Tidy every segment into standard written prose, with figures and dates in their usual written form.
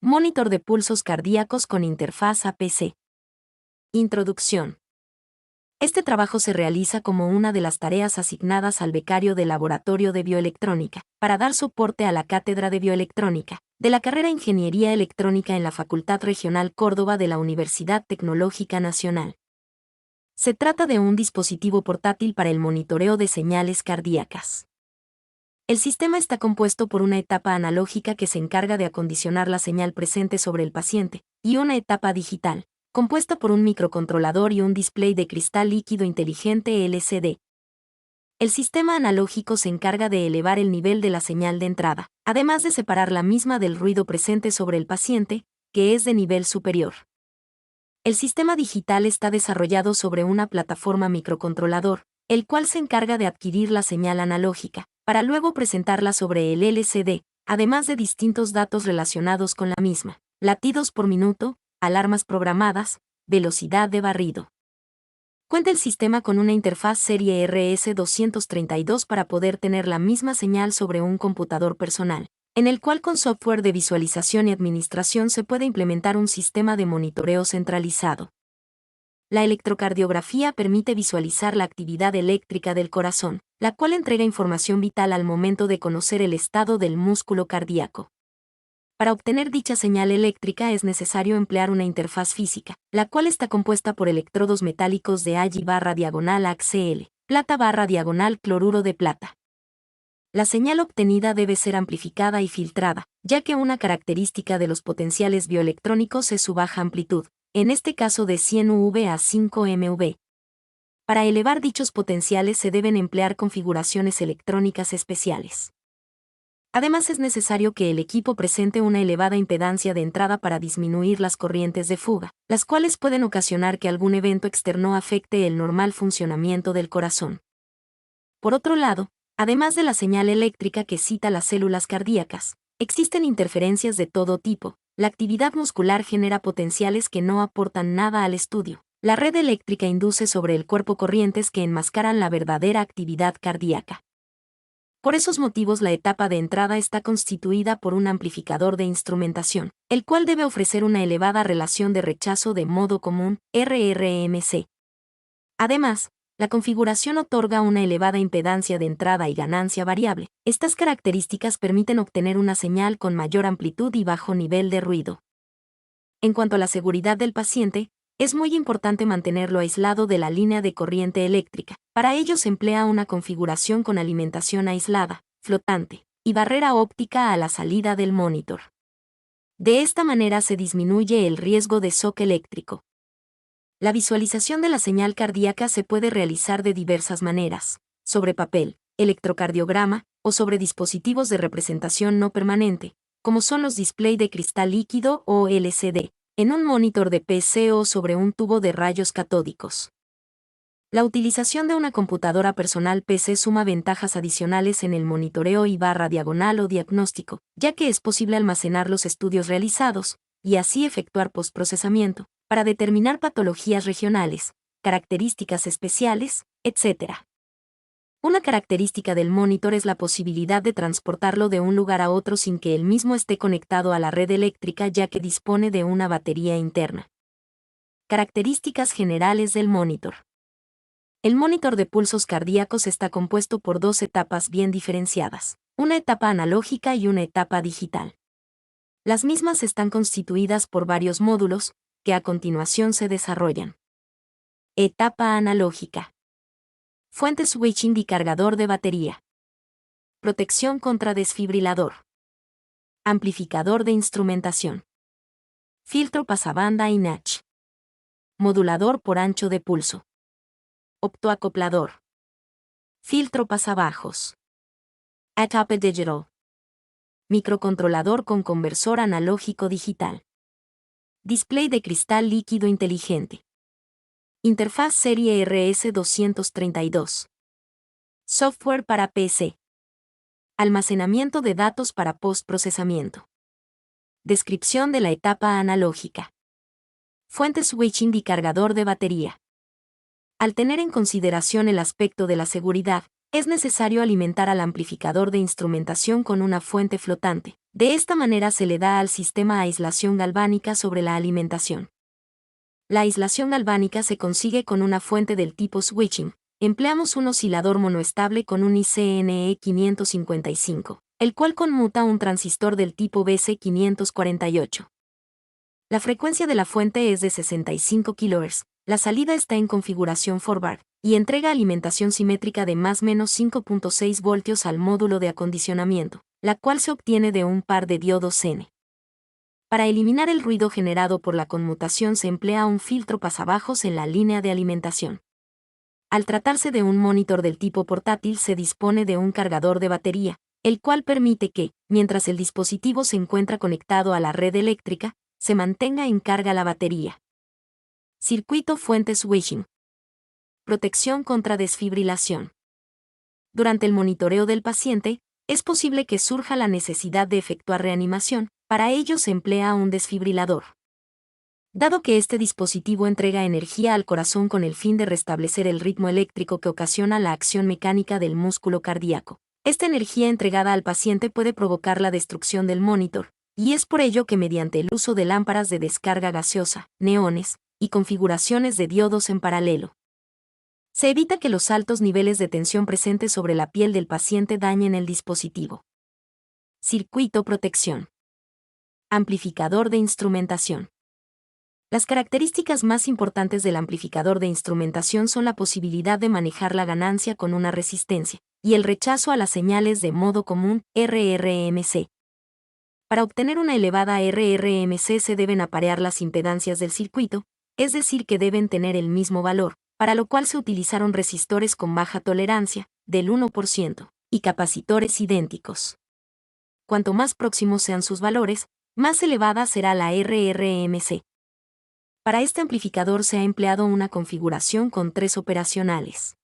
Monitor de pulsos cardíacos con interfaz APC. Introducción. Este trabajo se realiza como una de las tareas asignadas al becario del Laboratorio de Bioelectrónica, para dar soporte a la Cátedra de Bioelectrónica, de la carrera Ingeniería Electrónica en la Facultad Regional Córdoba de la Universidad Tecnológica Nacional. Se trata de un dispositivo portátil para el monitoreo de señales cardíacas. El sistema está compuesto por una etapa analógica que se encarga de acondicionar la señal presente sobre el paciente, y una etapa digital, compuesta por un microcontrolador y un display de cristal líquido inteligente LCD. El sistema analógico se encarga de elevar el nivel de la señal de entrada, además de separar la misma del ruido presente sobre el paciente, que es de nivel superior. El sistema digital está desarrollado sobre una plataforma microcontrolador, el cual se encarga de adquirir la señal analógica, para luego presentarla sobre el LCD, además de distintos datos relacionados con la misma: latidos por minuto, alarmas programadas, velocidad de barrido. Cuenta el sistema con una interfaz serie RS-232 para poder tener la misma señal sobre un computador personal, en el cual con software de visualización y administración se puede implementar un sistema de monitoreo centralizado. La electrocardiografía permite visualizar la actividad eléctrica del corazón, la cual entrega información vital al momento de conocer el estado del músculo cardíaco. Para obtener dicha señal eléctrica es necesario emplear una interfaz física, la cual está compuesta por electrodos metálicos de Ag/ACl, plata/cloruro de plata. La señal obtenida debe ser amplificada y filtrada, ya que una característica de los potenciales bioelectrónicos es su baja amplitud, en este caso de 100 UV a 5 MV. Para elevar dichos potenciales se deben emplear configuraciones electrónicas especiales. Además es necesario que el equipo presente una elevada impedancia de entrada para disminuir las corrientes de fuga, las cuales pueden ocasionar que algún evento externo afecte el normal funcionamiento del corazón. Por otro lado, además de la señal eléctrica que cita las células cardíacas, existen interferencias de todo tipo. La actividad muscular genera potenciales que no aportan nada al estudio. La red eléctrica induce sobre el cuerpo corrientes que enmascaran la verdadera actividad cardíaca. Por esos motivos la etapa de entrada está constituida por un amplificador de instrumentación, el cual debe ofrecer una elevada relación de rechazo de modo común, RRMC. Además, la configuración otorga una elevada impedancia de entrada y ganancia variable. Estas características permiten obtener una señal con mayor amplitud y bajo nivel de ruido. En cuanto a la seguridad del paciente, es muy importante mantenerlo aislado de la línea de corriente eléctrica. Para ello se emplea una configuración con alimentación aislada, flotante, y barrera óptica a la salida del monitor. De esta manera se disminuye el riesgo de shock eléctrico. La visualización de la señal cardíaca se puede realizar de diversas maneras: sobre papel, electrocardiograma, o sobre dispositivos de representación no permanente, como son los display de cristal líquido o LCD, en un monitor de PC o sobre un tubo de rayos catódicos. La utilización de una computadora personal PC suma ventajas adicionales en el monitoreo y /diagonal o diagnóstico, ya que es posible almacenar los estudios realizados, y así efectuar postprocesamiento, para determinar patologías regionales, características especiales, etc. Una característica del monitor es la posibilidad de transportarlo de un lugar a otro sin que el mismo esté conectado a la red eléctrica, ya que dispone de una batería interna. Características generales del monitor. El monitor de pulsos cardíacos está compuesto por dos etapas bien diferenciadas, una etapa analógica y una etapa digital. Las mismas están constituidas por varios módulos, que a continuación se desarrollan. Etapa analógica. Fuente switching y cargador de batería. Protección contra desfibrilador. Amplificador de instrumentación. Filtro pasabanda y notch. Modulador por ancho de pulso. Optoacoplador. Filtro pasabajos. Etape digital. Microcontrolador con conversor analógico digital. Display de cristal líquido inteligente. Interfaz serie RS-232. Software para PC. Almacenamiento de datos para postprocesamiento. Descripción de la etapa analógica. Fuente switching y cargador de batería. Al tener en consideración el aspecto de la seguridad, Es necesario alimentar al amplificador de instrumentación con una fuente flotante. De esta manera se le da al sistema aislación galvánica sobre la alimentación. La aislación galvánica se consigue con una fuente del tipo switching. Empleamos un oscilador monoestable con un ICNE 555, el cual conmuta un transistor del tipo BC 548. La frecuencia de la fuente es de 65 kHz, la salida está en configuración forward, y entrega alimentación simétrica de más o menos 5.6 voltios al módulo de acondicionamiento, la cual se obtiene de un par de diodos N. Para eliminar el ruido generado por la conmutación se emplea un filtro pasabajos en la línea de alimentación. Al tratarse de un monitor del tipo portátil se dispone de un cargador de batería, el cual permite que, mientras el dispositivo se encuentra conectado a la red eléctrica, se mantenga en carga la batería. Circuito fuente switching. Protección contra desfibrilación. Durante el monitoreo del paciente, es posible que surja la necesidad de efectuar reanimación, para ello se emplea un desfibrilador. Dado que este dispositivo entrega energía al corazón con el fin de restablecer el ritmo eléctrico que ocasiona la acción mecánica del músculo cardíaco, esta energía entregada al paciente puede provocar la destrucción del monitor, y es por ello que mediante el uso de lámparas de descarga gaseosa, neones, y configuraciones de diodos en paralelo, se evita que los altos niveles de tensión presentes sobre la piel del paciente dañen el dispositivo. Circuito protección. Amplificador de instrumentación. Las características más importantes del amplificador de instrumentación son la posibilidad de manejar la ganancia con una resistencia, y el rechazo a las señales de modo común, RRMC. Para obtener una elevada RRMC se deben aparear las impedancias del circuito, es decir que deben tener el mismo valor, para lo cual se utilizaron resistores con baja tolerancia, del 1%, y capacitores idénticos. Cuanto más próximos sean sus valores, más elevada será la RRMC. Para este amplificador se ha empleado una configuración con 3 operacionales.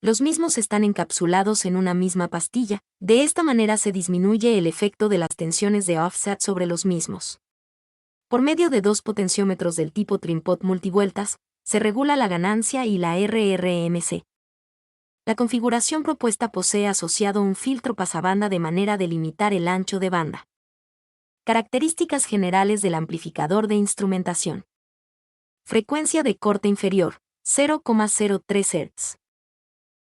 Los mismos están encapsulados en una misma pastilla, de esta manera se disminuye el efecto de las tensiones de offset sobre los mismos. Por medio de 2 potenciómetros del tipo Trimpot multivueltas, se regula la ganancia y la RRMC. La configuración propuesta posee asociado un filtro pasabanda de manera de limitar el ancho de banda. Características generales del amplificador de instrumentación. Frecuencia de corte inferior, 0,03 Hz.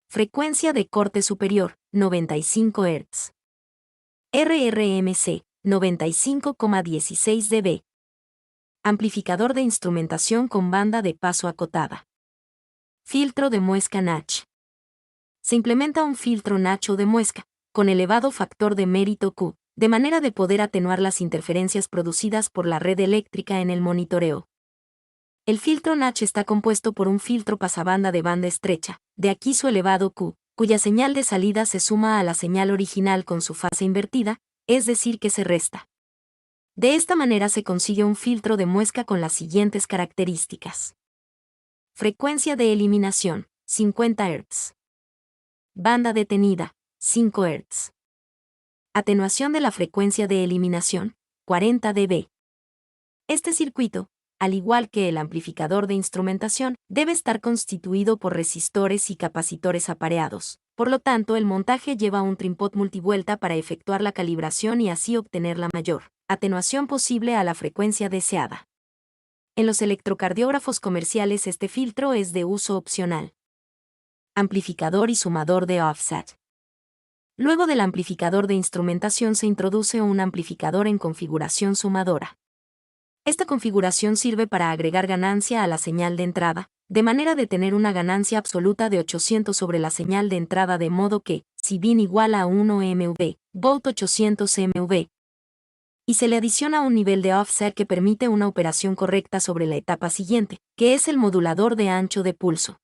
Frecuencia de corte superior, 95 Hz. RRMC, 95,16 dB. Amplificador de instrumentación con banda de paso acotada. Filtro de muesca Notch. Se implementa un filtro Notch o de muesca, con elevado factor de mérito Q, de manera de poder atenuar las interferencias producidas por la red eléctrica en el monitoreo. El filtro Notch está compuesto por un filtro pasabanda de banda estrecha, de aquí su elevado Q, cuya señal de salida se suma a la señal original con su fase invertida, es decir que se resta. De esta manera se consigue un filtro de muesca con las siguientes características. Frecuencia de eliminación, 50 Hz. Banda detenida, 5 Hz. Atenuación de la frecuencia de eliminación, 40 dB. Este circuito, al igual que el amplificador de instrumentación, debe estar constituido por resistores y capacitores apareados. Por lo tanto, el montaje lleva un Trimpot multivuelta para efectuar la calibración y así obtener la mayor atenuación posible a la frecuencia deseada. En los electrocardiógrafos comerciales este filtro es de uso opcional. Amplificador y sumador de offset. Luego del amplificador de instrumentación se introduce un amplificador en configuración sumadora. Esta configuración sirve para agregar ganancia a la señal de entrada, de manera de tener una ganancia absoluta de 800 sobre la señal de entrada de modo que, si bin igual a 1 mV, volt 800 mV, y se le adiciona un nivel de offset que permite una operación correcta sobre la etapa siguiente, que es el modulador de ancho de pulso.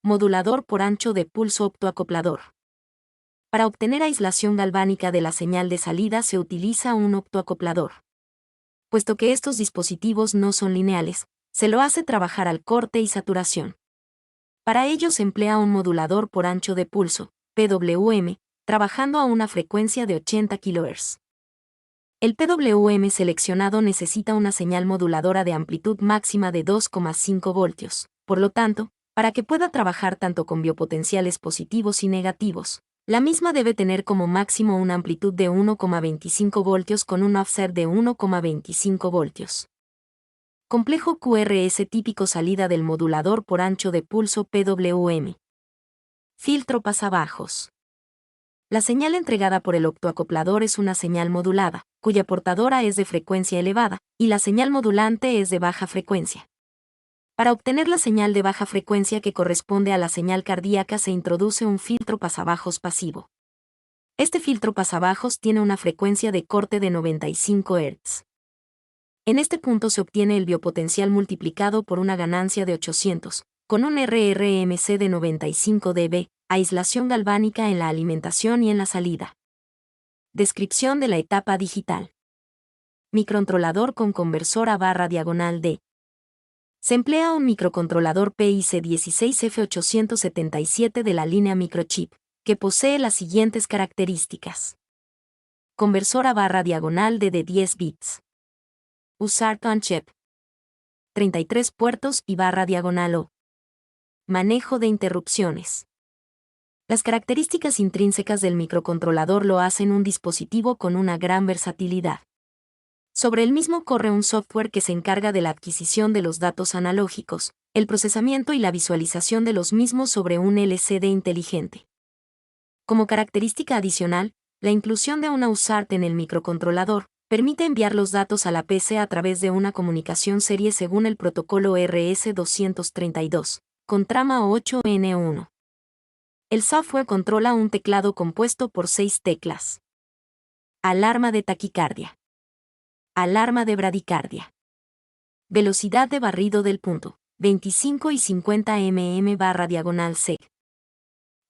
Modulador por ancho de pulso optoacoplador. Para obtener aislación galvánica de la señal de salida se utiliza un optoacoplador. Puesto que estos dispositivos no son lineales, se lo hace trabajar al corte y saturación. Para ello se emplea un modulador por ancho de pulso, PWM, trabajando a una frecuencia de 80 kHz. El PWM seleccionado necesita una señal moduladora de amplitud máxima de 2,5 voltios, por lo tanto, Para que pueda trabajar tanto con biopotenciales positivos y negativos, la misma debe tener como máximo una amplitud de 1,25 voltios con un offset de 1,25 voltios. Complejo QRS típico salida del modulador por ancho de pulso PWM. Filtro pasabajos. La señal entregada por el optoacoplador es una señal modulada, cuya portadora es de frecuencia elevada, y la señal modulante es de baja frecuencia. Para obtener la señal de baja frecuencia que corresponde a la señal cardíaca se introduce un filtro pasabajos pasivo. Este filtro pasabajos tiene una frecuencia de corte de 95 Hz. En este punto se obtiene el biopotencial multiplicado por una ganancia de 800, con un RRMC de 95 dB, aislación galvánica en la alimentación y en la salida. Descripción de la etapa digital. Microcontrolador con conversor a barra diagonal D. Se emplea un microcontrolador PIC16F877 de la línea Microchip, que posee las siguientes características. Conversor a barra diagonal D de 10 bits. USART on chip. 33 puertos y barra diagonal O. Manejo de interrupciones. Las características intrínsecas del microcontrolador lo hacen un dispositivo con una gran versatilidad. Sobre el mismo corre un software que se encarga de la adquisición de los datos analógicos, el procesamiento y la visualización de los mismos sobre un LCD inteligente. Como característica adicional, la inclusión de una USART en el microcontrolador permite enviar los datos a la PC a través de una comunicación serie según el protocolo RS-232, con trama 8N1. El software controla un teclado compuesto por 6 teclas. Alarma de taquicardia. Alarma de bradicardia. Velocidad de barrido del punto, 25 y 50 mm barra diagonal seg.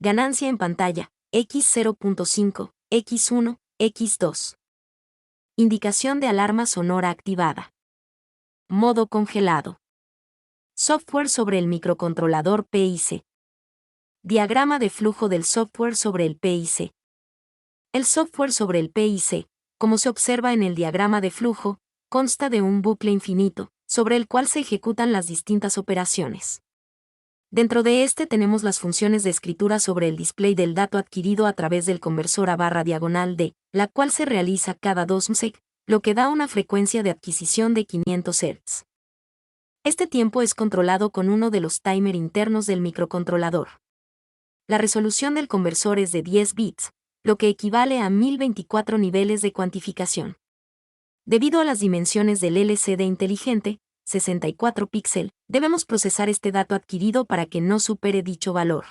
Ganancia en pantalla, X0.5, X1, X2. Indicación de alarma sonora activada. Modo congelado. Software sobre el microcontrolador PIC. Diagrama de flujo del software sobre el PIC. El software sobre el PIC, como se observa en el diagrama de flujo, consta de un bucle infinito, sobre el cual se ejecutan las distintas operaciones. Dentro de este tenemos las funciones de escritura sobre el display del dato adquirido a través del conversor a barra diagonal D, la cual se realiza cada 2 ms, lo que da una frecuencia de adquisición de 500 Hz. Este tiempo es controlado con uno de los timer internos del microcontrolador. La resolución del conversor es de 10 bits, lo que equivale a 1024 niveles de cuantificación. Debido a las dimensiones del LCD inteligente, 64 píxeles, debemos procesar este dato adquirido para que no supere dicho valor.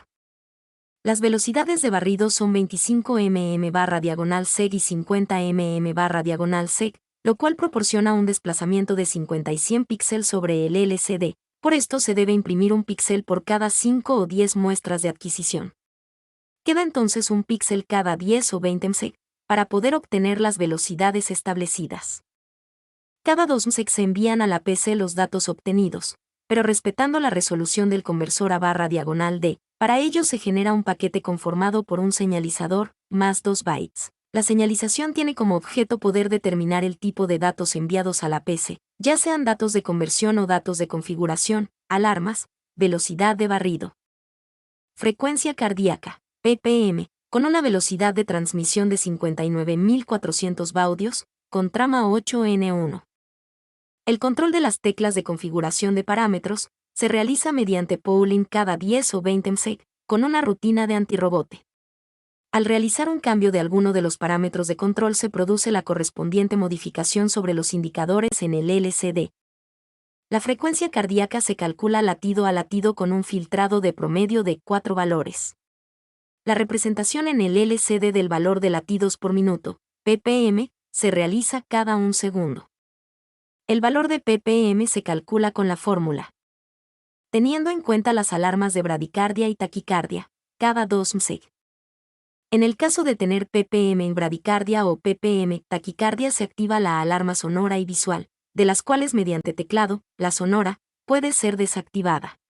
Las velocidades de barrido son 25 mm barra diagonal seg y 50 mm barra diagonal seg, lo cual proporciona un desplazamiento de 50 y 100 píxeles sobre el LCD. Por esto se debe imprimir un píxel por cada 5 o 10 muestras de adquisición. Queda entonces un píxel cada 10 o 20 ms, para poder obtener las velocidades establecidas. Cada 2 ms se envían a la PC los datos obtenidos, pero respetando la resolución del conversor a barra diagonal D. Para ello se genera un paquete conformado por un señalizador, más 2 bytes. La señalización tiene como objeto poder determinar el tipo de datos enviados a la PC, ya sean datos de conversión o datos de configuración, alarmas, velocidad de barrido. Frecuencia cardíaca, ppm, con una velocidad de transmisión de 59.400 baudios, con trama 8N1. El control de las teclas de configuración de parámetros se realiza mediante polling cada 10 o 20 ms, con una rutina de antirrobote. Al realizar un cambio de alguno de los parámetros de control se produce la correspondiente modificación sobre los indicadores en el LCD. La frecuencia cardíaca se calcula latido a latido con un filtrado de promedio de 4 valores. La representación en el LCD del valor de latidos por minuto, ppm, se realiza cada 1 segundo. El valor de ppm se calcula con la fórmula. Teniendo en cuenta las alarmas de bradicardia y taquicardia, cada 2 ms. En el caso de tener ppm en bradicardia o ppm taquicardia se activa la alarma sonora y visual, de las cuales mediante teclado, la sonora, puede ser desactivada.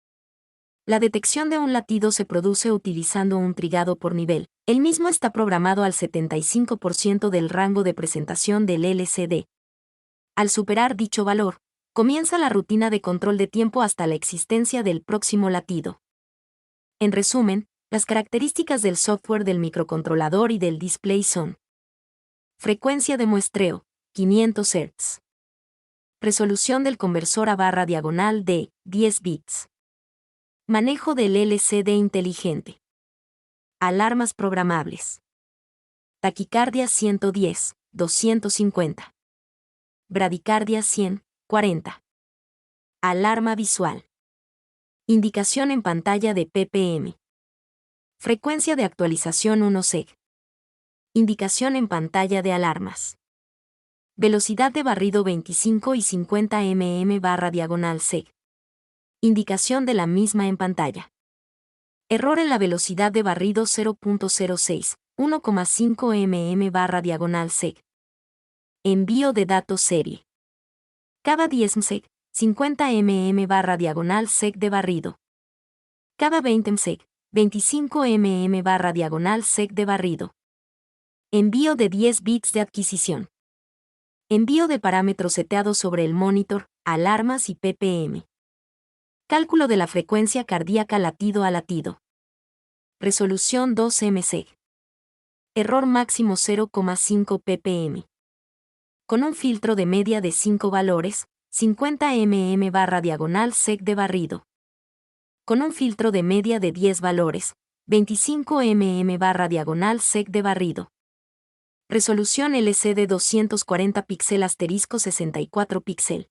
La detección de un latido se produce utilizando un trigado por nivel. El mismo está programado al 75% del rango de presentación del LCD. Al superar dicho valor, comienza la rutina de control de tiempo hasta la existencia del próximo latido. En resumen, las características del software del microcontrolador y del display son: frecuencia de muestreo, 500 Hz. Resolución del conversor a barra diagonal de 10 bits. Manejo del LCD inteligente. Alarmas programables. Taquicardia 110, 250. Bradicardia 100, 40. Alarma visual. Indicación en pantalla de ppm. Frecuencia de actualización 1 seg. Indicación en pantalla de alarmas. Velocidad de barrido 25 y 50 mm barra diagonal seg. Indicación de la misma en pantalla. Error en la velocidad de barrido 0.06, 1,5 mm barra diagonal seg. Envío de datos serie. Cada 10 mseg, 50 mm barra diagonal seg de barrido. Cada 20 mseg, 25 mm barra diagonal seg de barrido. Envío de 10 bits de adquisición. Envío de parámetros seteados sobre el monitor, alarmas y ppm. Cálculo de la frecuencia cardíaca latido a latido. Resolución 2 mseg. Error máximo 0,5 ppm. Con un filtro de media de 5 valores, 50 mm barra diagonal seg de barrido. Con un filtro de media de 10 valores, 25 mm barra diagonal seg de barrido. Resolución LCD 240 píxel * 64 píxel.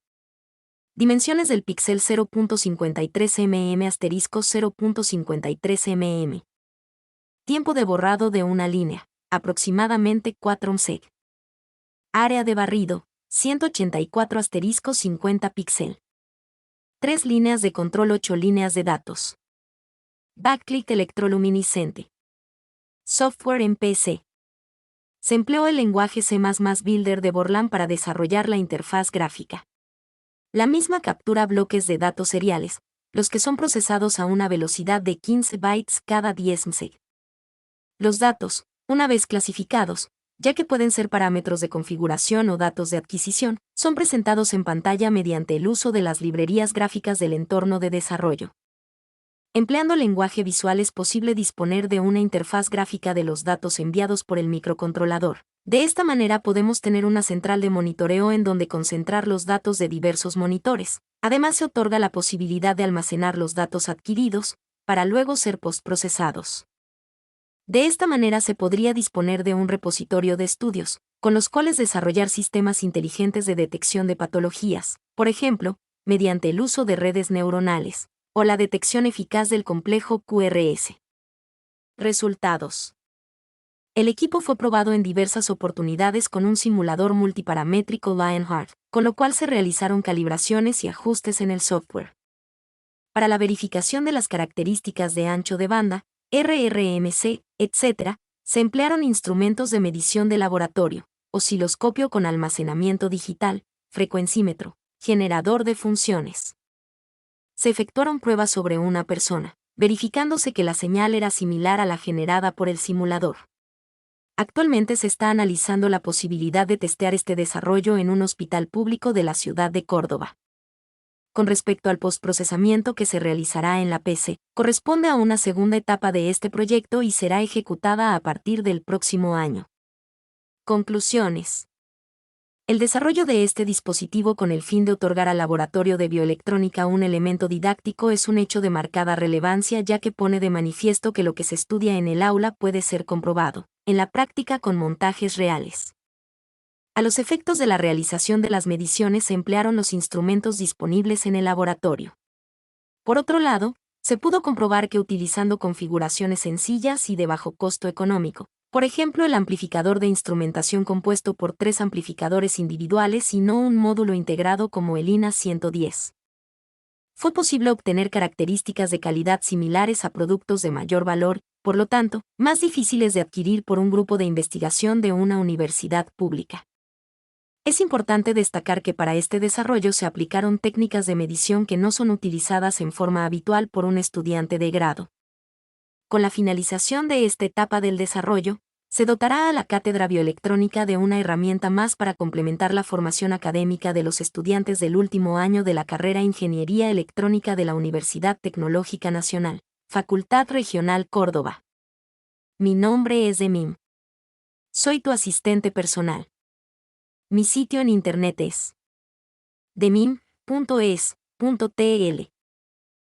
Dimensiones del píxel 0.53 mm * 0.53 mm. Tiempo de borrado de una línea, aproximadamente 4 mseg. Área de barrido, 184 * 50 píxel. 3 líneas de control, 8 líneas de datos. Backlight electroluminiscente. Software en PC. Se empleó el lenguaje C++ Builder de Borland para desarrollar la interfaz gráfica. La misma captura bloques de datos seriales, los que son procesados a una velocidad de 15 bytes cada 10 mseg. Los datos, una vez clasificados, ya que pueden ser parámetros de configuración o datos de adquisición, son presentados en pantalla mediante el uso de las librerías gráficas del entorno de desarrollo. Empleando lenguaje visual es posible disponer de una interfaz gráfica de los datos enviados por el microcontrolador. De esta manera podemos tener una central de monitoreo en donde concentrar los datos de diversos monitores. Además se otorga la posibilidad de almacenar los datos adquiridos, para luego ser postprocesados. De esta manera se podría disponer de un repositorio de estudios, con los cuales desarrollar sistemas inteligentes de detección de patologías, por ejemplo, mediante el uso de redes neuronales, o la detección eficaz del complejo QRS. Resultados. El equipo fue probado en diversas oportunidades con un simulador multiparamétrico Lionheart, con lo cual se realizaron calibraciones y ajustes en el software. Para la verificación de las características de ancho de banda, RRMC, etc., se emplearon instrumentos de medición de laboratorio, osciloscopio con almacenamiento digital, frecuencímetro, generador de funciones. Se efectuaron pruebas sobre una persona, verificándose que la señal era similar a la generada por el simulador. Actualmente se está analizando la posibilidad de testear este desarrollo en un hospital público de la ciudad de Córdoba. Con respecto al postprocesamiento que se realizará en la PC, corresponde a una segunda etapa de este proyecto y será ejecutada a partir del próximo año. Conclusiones. El desarrollo de este dispositivo con el fin de otorgar al laboratorio de bioelectrónica un elemento didáctico es un hecho de marcada relevancia, ya que pone de manifiesto que lo que se estudia en el aula puede ser comprobado, en la práctica con montajes reales. A los efectos de la realización de las mediciones se emplearon los instrumentos disponibles en el laboratorio. Por otro lado, se pudo comprobar que utilizando configuraciones sencillas y de bajo costo económico, por ejemplo el amplificador de instrumentación compuesto por 3 amplificadores individuales y no un módulo integrado como el INA 110, fue posible obtener características de calidad similares a productos de mayor valor, por lo tanto, más difíciles de adquirir por un grupo de investigación de una universidad pública. Es importante destacar que para este desarrollo se aplicaron técnicas de medición que no son utilizadas en forma habitual por un estudiante de grado. Con la finalización de esta etapa del desarrollo, se dotará a la cátedra bioelectrónica de una herramienta más para complementar la formación académica de los estudiantes del último año de la carrera Ingeniería Electrónica de la Universidad Tecnológica Nacional. Facultad Regional Córdoba. Mi nombre es Demim. Soy tu asistente personal. Mi sitio en internet es demim.es.tl.